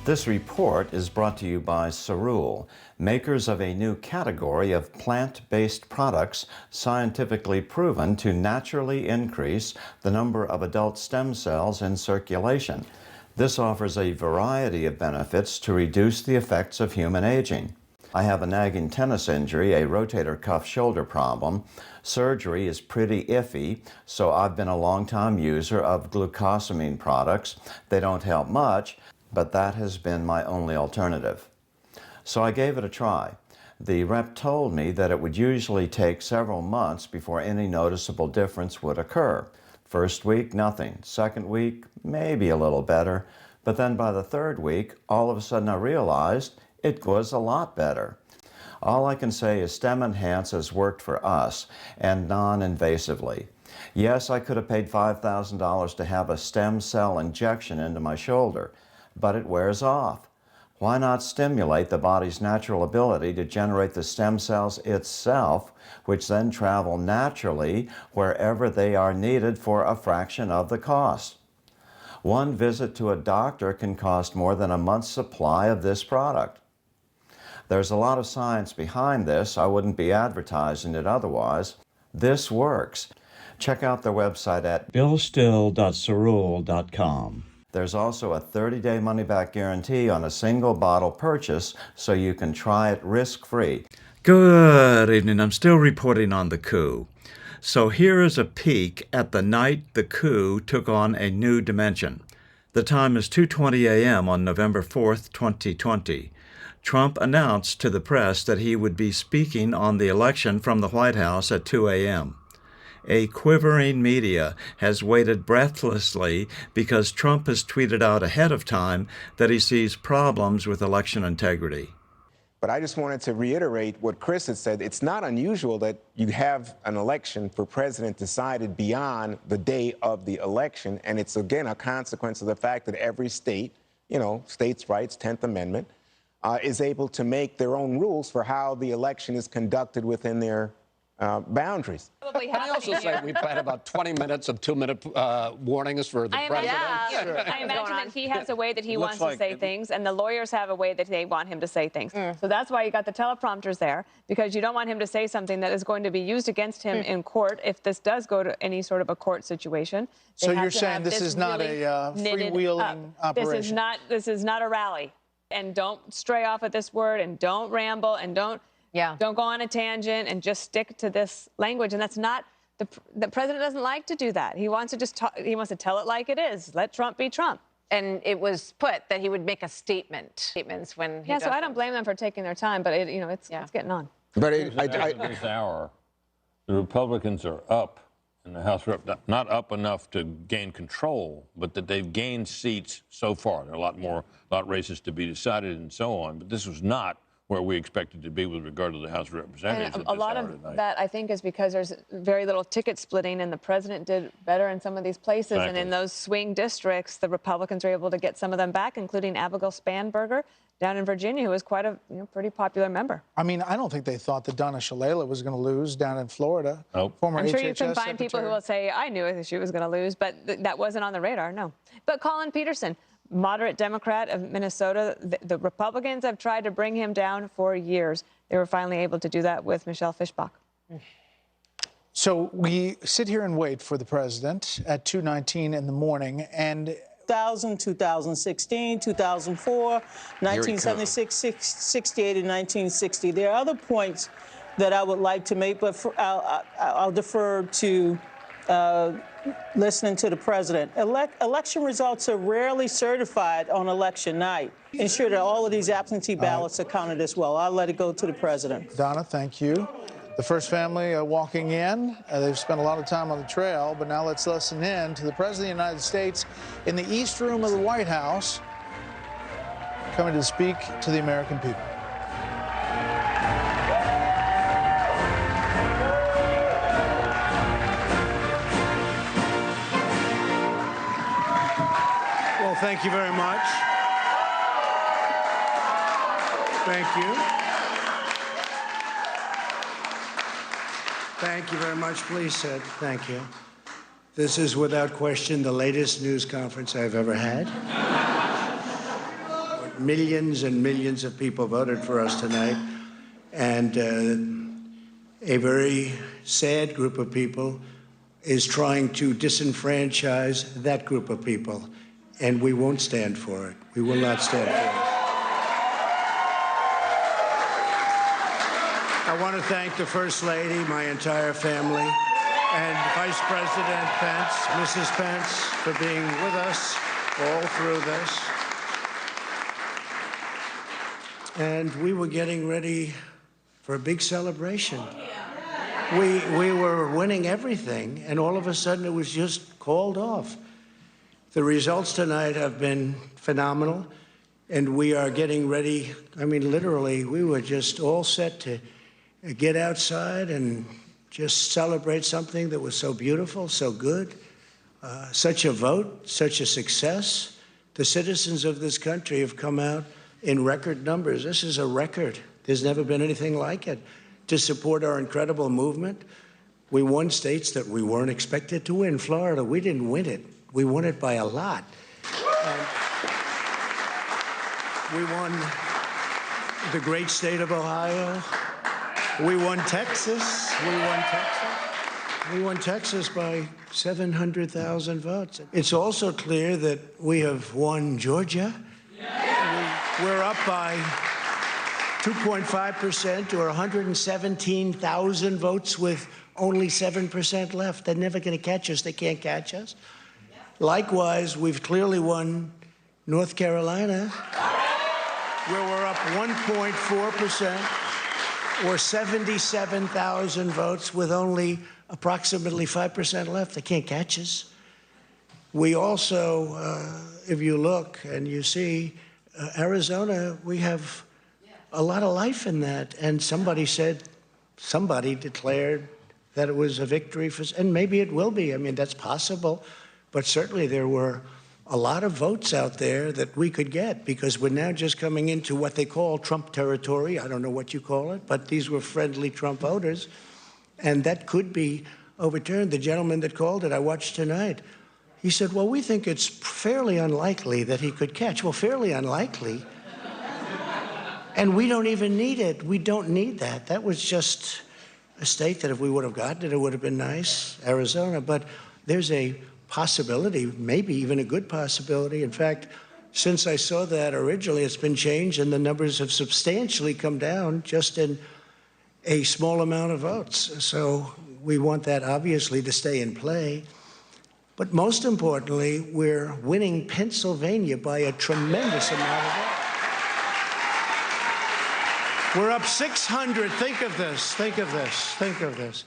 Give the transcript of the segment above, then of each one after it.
This report is brought to you by Cerule, makers of a new category of plant-based products scientifically proven to naturally increase the number of adult stem cells in circulation. This offers a variety of benefits to reduce the effects of human aging. I have a nagging tennis injury, a rotator cuff shoulder problem. Surgery is pretty iffy, so I've been a long-time user of glucosamine products. They don't help much, but that has been my only alternative. So I gave it a try. The rep told me that it would usually take several months before any noticeable difference would occur. First week, nothing. Second week, maybe a little better. But then by the third week, all of a sudden I realized it was a lot better. All I can say is Stem Enhance has worked for us, and non-invasively. Yes, I could have paid $5,000 to have a stem cell injection into my shoulder, but it wears off. Why not stimulate the body's natural ability to generate the stem cells itself, which then travel naturally wherever they are needed for a fraction of the cost? One visit to a doctor can cost more than a month's supply of this product. There's a lot of science behind this. I wouldn't be advertising it otherwise. This works. Check out their website at billstill.cerule.com. There's also a 30-day money-back guarantee on a single bottle purchase, so you can try it risk-free. Good evening. I'm still reporting on the coup. So here is a peek at the night the coup took on a new dimension. The time is 2:20 a.m. on November 4th, 2020. Trump announced to the press that he would be speaking on the election from the White House at 2 a.m. A quivering media has waited breathlessly because Trump has tweeted out ahead of time that he sees problems with election integrity. But I just wanted to reiterate what Chris had said. It's not unusual that you have an election for president decided beyond the day of the election. And it's, again, a consequence of the fact that every state, states' rights, 10th Amendment, is able to make their own rules for how the election is conducted within their boundaries. I also say we've had about 20 minutes of 2-minute warnings for the president. I imagine that he has a way that he wants to say things, and the lawyers have a way that they want him to say things. So that's why you got the teleprompters there, because you don't want him to say something that is going to be used against him in court if this does go to any sort of a court situation. So you're saying this is not a freewheeling operation? This is not a rally. And don't stray off at this word, and don't ramble, and don't go on a tangent, and just stick to this language. And that's not the president doesn't like to do that. He wants to just he wants to tell it like it is. Let Trump be Trump. And it was put that he would make a statements when he so I don't blame them for taking their time, but it's getting on. But this hour, the Republicans are up in the House Rep, not up enough to gain control, but that they've gained seats so far. There are a lot races to be decided and so on, but this was not where we expected to be with regard to the House of Representatives. And a lot of that, I think, is because there's very little ticket splitting, and the president did better in some of these places. Exactly. And in those swing districts, the Republicans were able to get some of them back, including Abigail Spanberger down in Virginia, who was quite a pretty popular member. I mean, I don't think they thought that Donna Shalala was going to lose down in Florida. Nope. Former I'm sure HHS you can find secretary. people who will say, I knew she was going to lose, but that wasn't on the radar, no. But Colin Peterson, moderate Democrat of Minnesota, the Republicans have tried to bring him down for years. They were finally able to do that with Michelle Fischbach. So we sit here and wait for the president at 2:19 in the morning, and 2000, 2016, 2004, 1976, 68, and 1960. There are other points that I would like to make, but I'll defer to listening to the president. Election results are rarely certified on election night. Ensure that all of these absentee ballots are counted as well. I'll let it go to the president. Donna, thank you. The first family walking in. They've spent a lot of time on the trail, but now let's listen in to the President of the United States in the East Room of the White House, coming to speak to the American people. Well, thank you very much. Thank you. Thank you very much. Please sit. Thank you. This is without question the latest news conference I've ever had. millions and millions of people voted for us tonight, and a very sad group of people is trying to disenfranchise that group of people, and we won't stand for it. We will not stand for it. I want to thank the First Lady, my entire family, and Vice President Pence, Mrs. Pence, for being with us all through this. And we were getting ready for a big celebration. We were winning everything, and all of a sudden it was just called off. The results tonight have been phenomenal, and we are getting ready. I mean, literally, we were just all set to get outside and just celebrate something that was so beautiful, so good, such a vote, such a success. The citizens of this country have come out in record numbers. This is a record. There's never been anything like it. To support our incredible movement, we won states that we weren't expected to win. Florida, we didn't win it. We won it by a lot. And we won the great state of Ohio. We won Texas. We won Texas by 700,000 votes. It's also clear that we have won Georgia. We're up by 2.5% or 117,000 votes with only 7% left. They're never going to catch us. They can't catch us. Likewise, we've clearly won North Carolina, where we're up 1.4% or 77,000 votes with only approximately 5% left. They can't catch us. We also, if you look and you see, Arizona, we have a lot of life in that. And somebody declared that it was a victory for, and maybe it will be. I mean, that's possible. But certainly there were a lot of votes out there that we could get, because we're now just coming into what they call Trump territory. I don't know what you call it, but these were friendly Trump voters. And that could be overturned. The gentleman that called it, I watched tonight, he said, well, we think it's fairly unlikely that he could catch. Well, fairly unlikely. And we don't even need it. We don't need that. That was just a state that if we would have gotten it, it would have been nice, Arizona. But there's a possibility, maybe even a good possibility. In fact, since I saw that originally, it's been changed, and the numbers have substantially come down just in a small amount of votes. So we want that, obviously, to stay in play. But most importantly, we're winning Pennsylvania by a tremendous amount of votes. We're up 600. Think of this. Think of this. Think of this.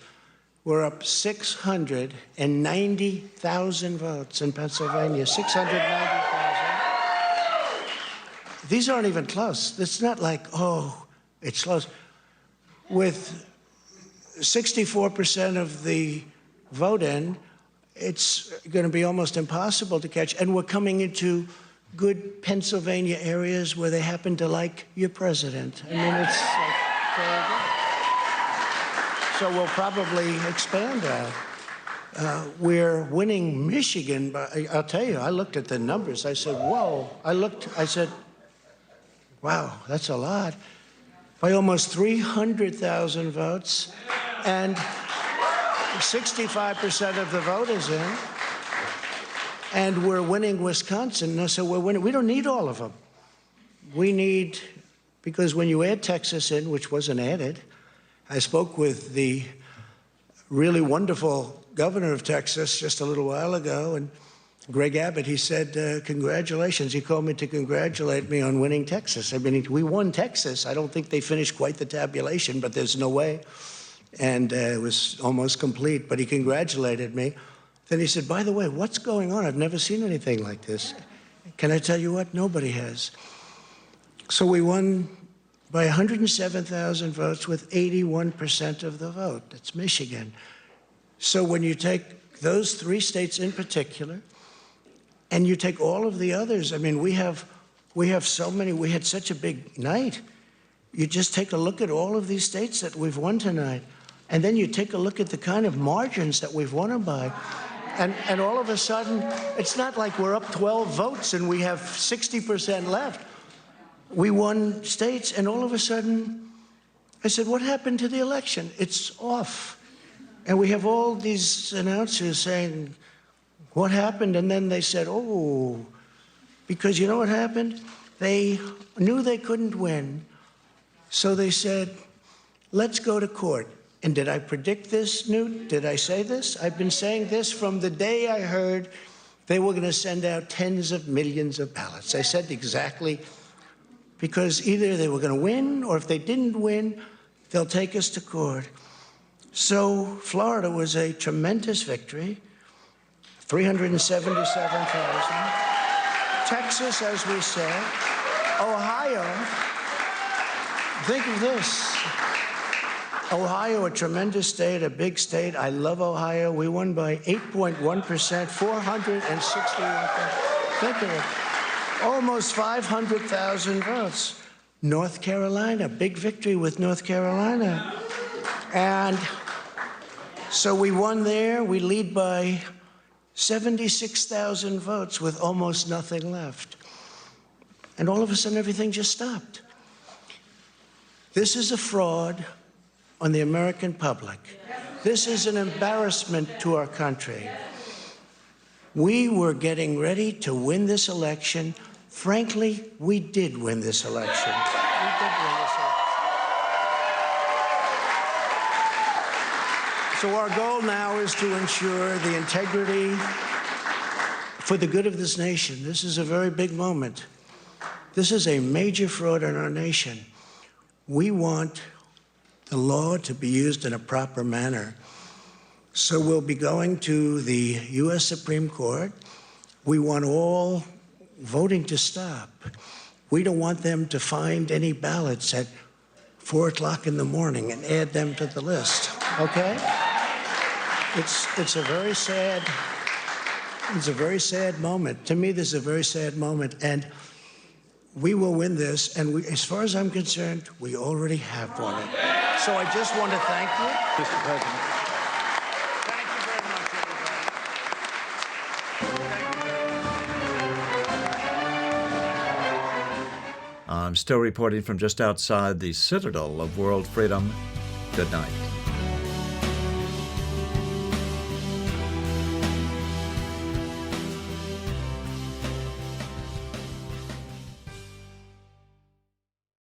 We're up 690,000 votes in Pennsylvania. 690,000. These aren't even close. It's not like, oh, it's close. With 64% of the vote in, it's going to be almost impossible to catch. And we're coming into good Pennsylvania areas where they happen to like your president. I mean, it's like very good. So we'll probably expand that. We're winning Michigan. I'll tell you, I looked at the numbers. I said, whoa. I said, wow, that's a lot. By almost 300,000 votes. And 65% of the vote is in, and we're winning Wisconsin. So we're winning. We don't need all of them. We need, because when you add Texas in, which wasn't added, I spoke with the really wonderful governor of Texas just a little while ago, and Greg Abbott, he said, congratulations. He called me to congratulate me on winning Texas. I mean, we won Texas. I don't think they finished quite the tabulation, but there's no way. And it was almost complete, but he congratulated me. Then he said, by the way, what's going on? I've never seen anything like this. Can I tell you what? Nobody has. So we won by 107,000 votes with 81% of the vote. That's Michigan. So when you take those three states in particular, and you take all of the others, I mean, we have so many, we had such a big night. You just take a look at all of these states that we've won tonight, and then you take a look at the kind of margins that we've won them by. And all of a sudden, it's not like we're up 12 votes and we have 60% left. we won states, and all of a sudden, I said, what happened to the election? It's off. And we have all these announcers saying, what happened? And then they said, oh, because you know what happened? They knew they couldn't win, so they said, let's go to court. And did I predict this, Newt? Did I say this? I've been saying this from the day I heard they were going to send out tens of millions of ballots. I said exactly, because either they were going to win, or if they didn't win, they'll take us to court. So Florida was a tremendous victory, 377,000. Texas, as we said. Ohio, think of this. Ohio, a tremendous state, a big state. I love Ohio. We won by 8.1%, 461,000. Think of it. Almost 500,000 votes. North Carolina, big victory with North Carolina. And so we won there. We lead by 76,000 votes with almost nothing left. And all of a sudden, everything just stopped. This is a fraud on the American public. This is an embarrassment to our country. We were getting ready to win this election. Frankly, we did win this election. We did win this election. So our goal now is to ensure the integrity for the good of this nation. This is a very big moment. This is a major fraud in our nation. We want the law to be used in a proper manner. So we'll be going to the U.S. Supreme Court. We want all voting to stop. We don't want them to find any ballots at 4 o'clock in the morning and add them to the list, okay? It's a very sad moment. To me, this is a very sad moment, and we will win this, and as far as I'm concerned, we already have won it. So I just want to thank you, Mr. President. Thank you very much, everybody. I'm still reporting from just outside the citadel of world freedom. Good night.